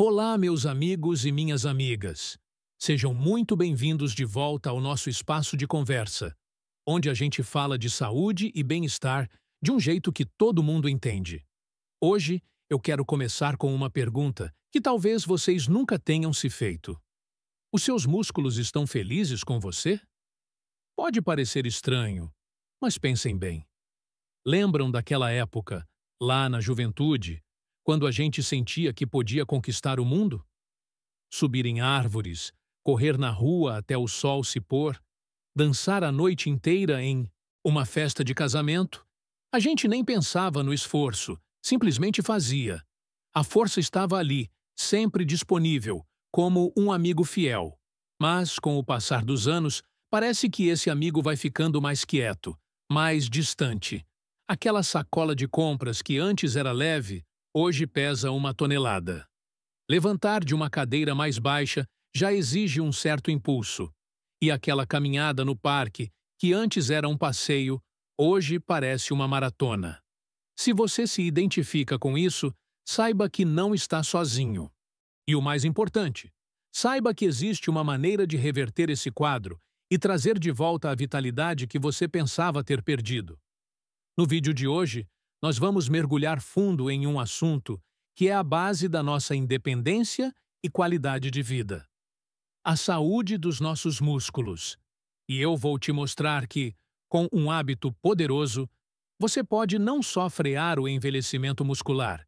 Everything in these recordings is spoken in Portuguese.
Olá, meus amigos e minhas amigas. Sejam muito bem-vindos de volta ao nosso espaço de conversa, onde a gente fala de saúde e bem-estar de um jeito que todo mundo entende. Hoje, eu quero começar com uma pergunta que talvez vocês nunca tenham se feito. Os seus músculos estão felizes com você? Pode parecer estranho, mas pensem bem. Lembram daquela época, lá na juventude, quando a gente sentia que podia conquistar o mundo? Subir em árvores, correr na rua até o sol se pôr, dançar a noite inteira em uma festa de casamento? A gente nem pensava no esforço, simplesmente fazia. A força estava ali, sempre disponível, como um amigo fiel. Mas, com o passar dos anos, parece que esse amigo vai ficando mais quieto, mais distante. Aquela sacola de compras que antes era leve, hoje pesa 1 tonelada. Levantar de uma cadeira mais baixa já exige um certo impulso. E aquela caminhada no parque, que antes era um passeio, hoje parece uma maratona. Se você se identifica com isso, saiba que não está sozinho. E o mais importante, saiba que existe uma maneira de reverter esse quadro e trazer de volta a vitalidade que você pensava ter perdido. No vídeo de hoje, nós vamos mergulhar fundo em um assunto que é a base da nossa independência e qualidade de vida: a saúde dos nossos músculos. E eu vou te mostrar que, com um hábito poderoso, você pode não só frear o envelhecimento muscular,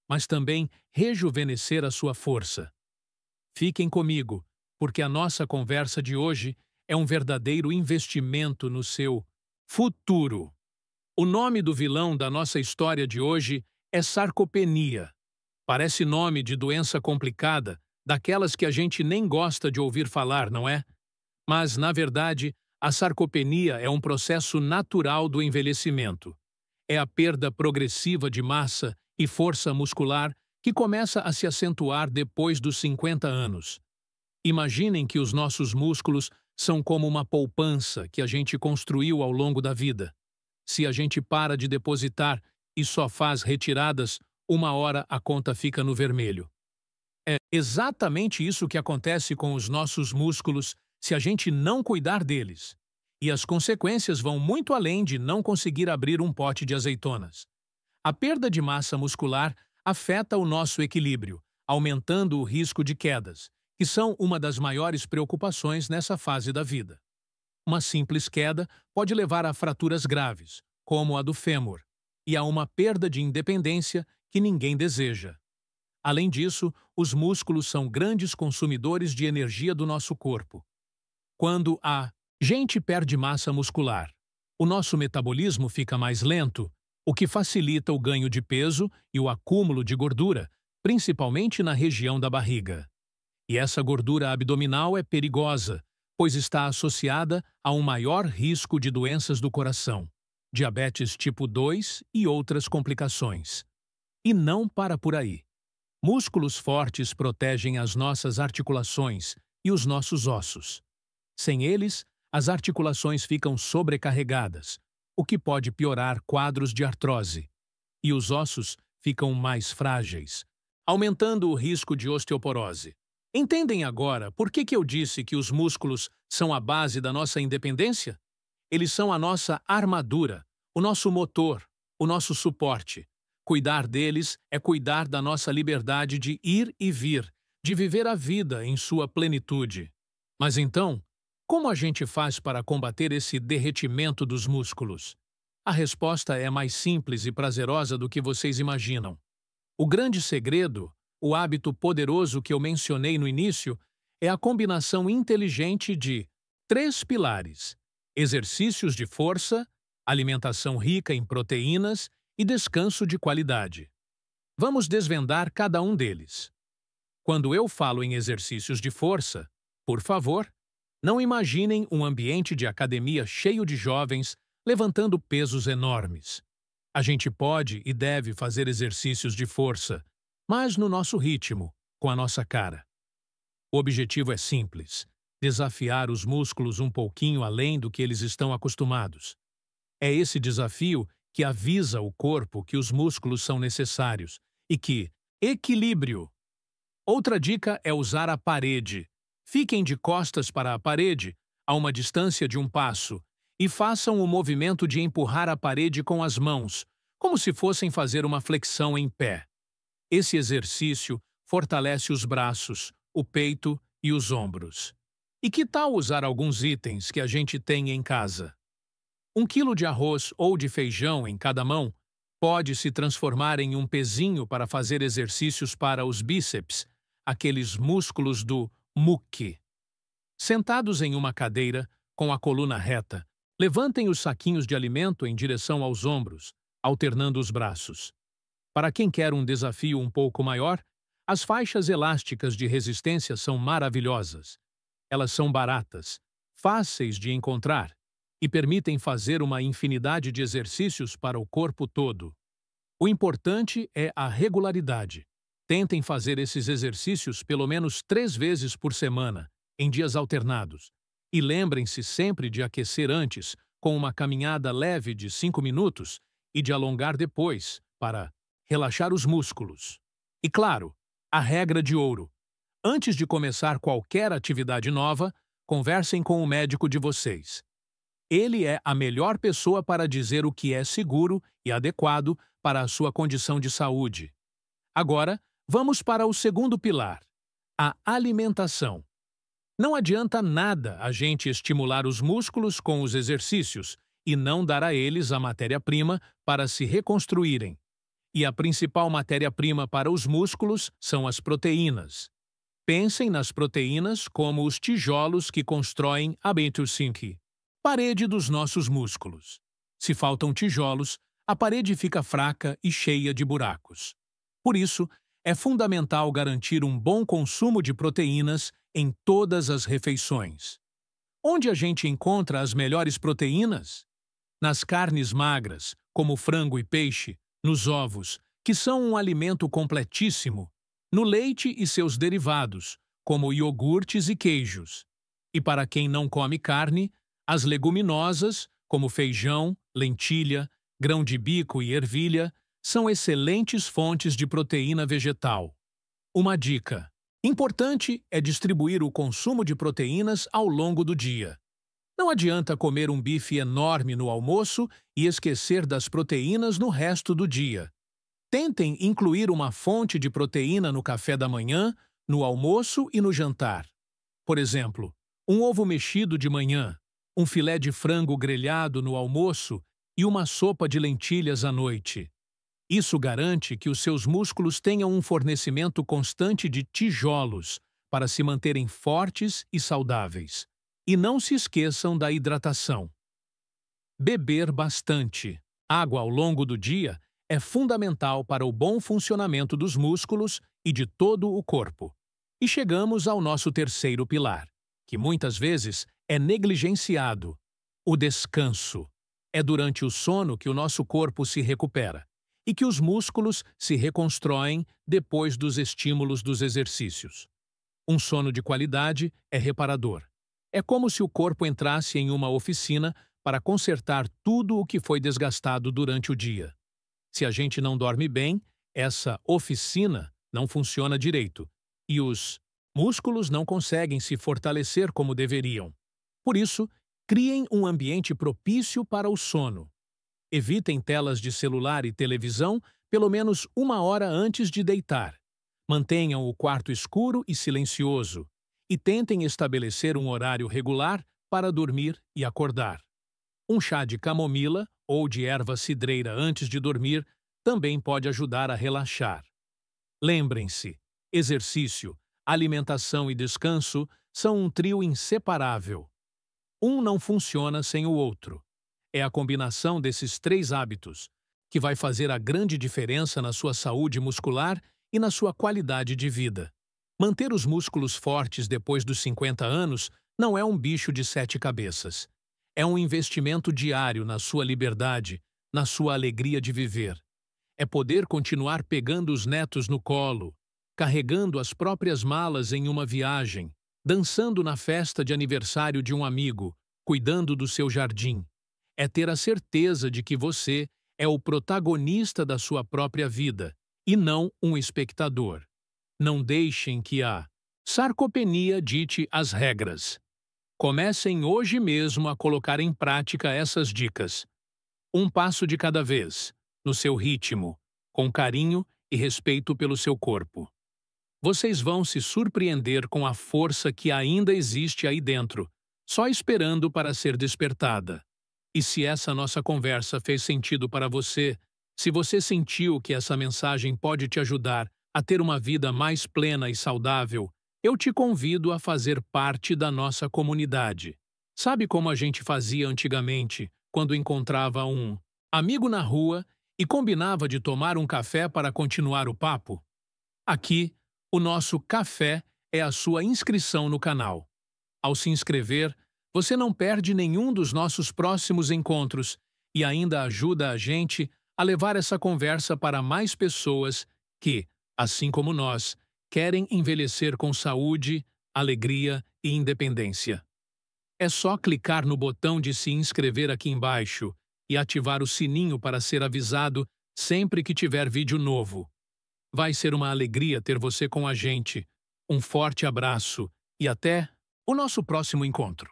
mas também rejuvenescer a sua força. Fiquem comigo, porque a nossa conversa de hoje é um verdadeiro investimento no seu futuro. O nome do vilão da nossa história de hoje é sarcopenia. Parece nome de doença complicada, daquelas que a gente nem gosta de ouvir falar, não é? Mas, na verdade, a sarcopenia é um processo natural do envelhecimento. É a perda progressiva de massa e força muscular que começa a se acentuar depois dos 50 anos. Imaginem que os nossos músculos são como uma poupança que a gente construiu ao longo da vida. Se a gente para de depositar e só faz retiradas, uma hora a conta fica no vermelho. É exatamente isso que acontece com os nossos músculos se a gente não cuidar deles. E as consequências vão muito além de não conseguir abrir um pote de azeitonas. A perda de massa muscular afeta o nosso equilíbrio, aumentando o risco de quedas, que são uma das maiores preocupações nessa fase da vida. Uma simples queda pode levar a fraturas graves, como a do fêmur, e a uma perda de independência que ninguém deseja. Além disso, os músculos são grandes consumidores de energia do nosso corpo. Quando a gente perde massa muscular, o nosso metabolismo fica mais lento, o que facilita o ganho de peso e o acúmulo de gordura, principalmente na região da barriga. E essa gordura abdominal é perigosa, pois está associada a um maior risco de doenças do coração, diabetes tipo 2 e outras complicações. E não para por aí. Músculos fortes protegem as nossas articulações e os nossos ossos. Sem eles, as articulações ficam sobrecarregadas, o que pode piorar quadros de artrose. E os ossos ficam mais frágeis, aumentando o risco de osteoporose. Entendem agora por que eu disse que os músculos são a base da nossa independência? Eles são a nossa armadura, o nosso motor, o nosso suporte. Cuidar deles é cuidar da nossa liberdade de ir e vir, de viver a vida em sua plenitude. Mas então, como a gente faz para combater esse derretimento dos músculos? A resposta é mais simples e prazerosa do que vocês imaginam. O grande segredo, o hábito poderoso que eu mencionei no início, é a combinação inteligente de 3 pilares: exercícios de força, alimentação rica em proteínas e descanso de qualidade. Vamos desvendar cada um deles. Quando eu falo em exercícios de força, por favor, não imaginem um ambiente de academia cheio de jovens levantando pesos enormes. A gente pode e deve fazer exercícios de força, mas no nosso ritmo, com a nossa cara. O objetivo é simples: desafiar os músculos um pouquinho além do que eles estão acostumados. É esse desafio que avisa o corpo que os músculos são necessários e que equilíbrio Outra dica é usar a parede. Fiquem de costas para a parede, a uma distância de um passo, e façam o movimento de empurrar a parede com as mãos, como se fossem fazer uma flexão em pé. Esse exercício fortalece os braços, o peito e os ombros. E que tal usar alguns itens que a gente tem em casa? 1 quilo de arroz ou de feijão em cada mão pode se transformar em um pezinho para fazer exercícios para os bíceps, aqueles músculos do muque. Sentados em uma cadeira, com a coluna reta, levantem os saquinhos de alimento em direção aos ombros, alternando os braços. Para quem quer um desafio um pouco maior, as faixas elásticas de resistência são maravilhosas. Elas são baratas, fáceis de encontrar e permitem fazer uma infinidade de exercícios para o corpo todo. O importante é a regularidade. Tentem fazer esses exercícios pelo menos 3 vezes por semana, em dias alternados. E lembrem-se sempre de aquecer antes, com uma caminhada leve de 5 minutos, e de alongar depois, para relaxar os músculos. E claro, a regra de ouro. Antes de começar qualquer atividade nova, conversem com o médico de vocês. Ele é a melhor pessoa para dizer o que é seguro e adequado para a sua condição de saúde. Agora, vamos para o segundo pilar, a alimentação. Não adianta nada a gente estimular os músculos com os exercícios e não dar a eles a matéria-prima para se reconstruírem. E a principal matéria-prima para os músculos são as proteínas. Pensem nas proteínas como os tijolos que constroem a Beintusinki, parede dos nossos músculos. Se faltam tijolos, a parede fica fraca e cheia de buracos. Por isso, é fundamental garantir um bom consumo de proteínas em todas as refeições. Onde a gente encontra as melhores proteínas? Nas carnes magras, como frango e peixe, nos ovos, que são um alimento completíssimo, no leite e seus derivados, como iogurtes e queijos. E para quem não come carne, as leguminosas, como feijão, lentilha, grão de bico e ervilha, são excelentes fontes de proteína vegetal. Uma dica: importante é distribuir o consumo de proteínas ao longo do dia. Não adianta comer um bife enorme no almoço e esquecer das proteínas no resto do dia. Tentem incluir uma fonte de proteína no café da manhã, no almoço e no jantar. Por exemplo, um ovo mexido de manhã, um filé de frango grelhado no almoço e uma sopa de lentilhas à noite. Isso garante que os seus músculos tenham um fornecimento constante de tijolos para se manterem fortes e saudáveis. E não se esqueçam da hidratação. Beber bastante água ao longo do dia é fundamental para o bom funcionamento dos músculos e de todo o corpo. E chegamos ao nosso terceiro pilar, que muitas vezes é negligenciado: o descanso. É durante o sono que o nosso corpo se recupera e que os músculos se reconstroem depois dos estímulos dos exercícios. Um sono de qualidade é reparador. É como se o corpo entrasse em uma oficina para consertar tudo o que foi desgastado durante o dia. Se a gente não dorme bem, essa oficina não funciona direito e os músculos não conseguem se fortalecer como deveriam. Por isso, criem um ambiente propício para o sono. Evitem telas de celular e televisão pelo menos 1 hora antes de deitar. Mantenham o quarto escuro e silencioso e tentem estabelecer um horário regular para dormir e acordar. Um chá de camomila ou de erva cidreira antes de dormir também pode ajudar a relaxar. Lembrem-se, exercício, alimentação e descanso são um trio inseparável. Um não funciona sem o outro. É a combinação desses 3 hábitos que vai fazer a grande diferença na sua saúde muscular e na sua qualidade de vida. Manter os músculos fortes depois dos 50 anos não é um bicho de 7 cabeças. É um investimento diário na sua liberdade, na sua alegria de viver. É poder continuar pegando os netos no colo, carregando as próprias malas em uma viagem, dançando na festa de aniversário de um amigo, cuidando do seu jardim. É ter a certeza de que você é o protagonista da sua própria vida e não um espectador. Não deixem que a sarcopenia dite as regras. Comecem hoje mesmo a colocar em prática essas dicas. Um passo de cada vez, no seu ritmo, com carinho e respeito pelo seu corpo. Vocês vão se surpreender com a força que ainda existe aí dentro, só esperando para ser despertada. E se essa nossa conversa fez sentido para você, se você sentiu que essa mensagem pode te ajudar a ter uma vida mais plena e saudável, eu te convido a fazer parte da nossa comunidade. Sabe como a gente fazia antigamente, quando encontrava um amigo na rua e combinava de tomar um café para continuar o papo? Aqui, o nosso café é a sua inscrição no canal. Ao se inscrever, você não perde nenhum dos nossos próximos encontros e ainda ajuda a gente a levar essa conversa para mais pessoas que, assim como nós, querem envelhecer com saúde, alegria e independência. É só clicar no botão de se inscrever aqui embaixo e ativar o sininho para ser avisado sempre que tiver vídeo novo. Vai ser uma alegria ter você com a gente. Um forte abraço e até o nosso próximo encontro.